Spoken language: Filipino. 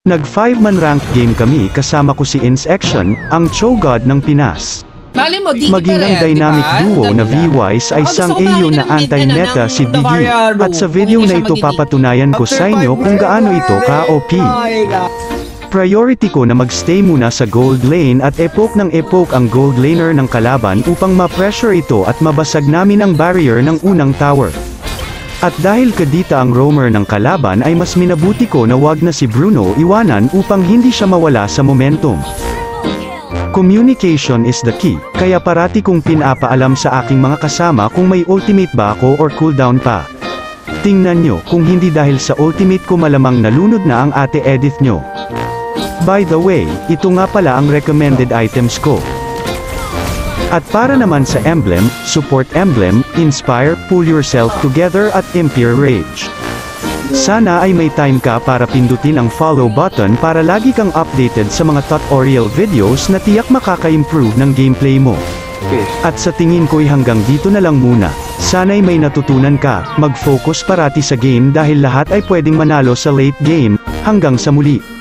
Nag 5-man ranked game kami kasama ko si Insection, ang Chogod ng Pinas. Mali mo, di Maging ang dynamic duo na V-Wise ay sang AO na anti-meta si Digi. At sa video na ito papatunayan ko sa inyo kung gaano ito ka-OP. Priority ko na magstay muna sa gold lane at epoke ng epoke ang gold laner ng kalaban upang ma-pressure ito at mabasag namin ang barrier ng unang tower. At dahil kadita ang roamer ng kalaban ay mas minabuti ko na wag na si Bruno iwanan upang hindi siya mawala sa momentum. Communication is the key, kaya parati kong pinapaalam sa aking mga kasama kung may ultimate ba ako or cooldown pa. Tingnan nyo, kung hindi dahil sa ultimate ko malamang nalunod na ang ate Edith nyo. By the way, ito nga pala ang recommended items ko. At para naman sa emblem, support emblem, inspire, pull yourself together at impure rage. Sana ay may time ka para pindutin ang follow button para lagi kang updated sa mga tutorial videos na tiyak makaka-improve ng gameplay mo. At sa tingin ko'y hanggang dito na lang muna. Sana'y may natutunan ka, mag-focus parati sa game dahil lahat ay pwedeng manalo sa late game. Hanggang sa muli.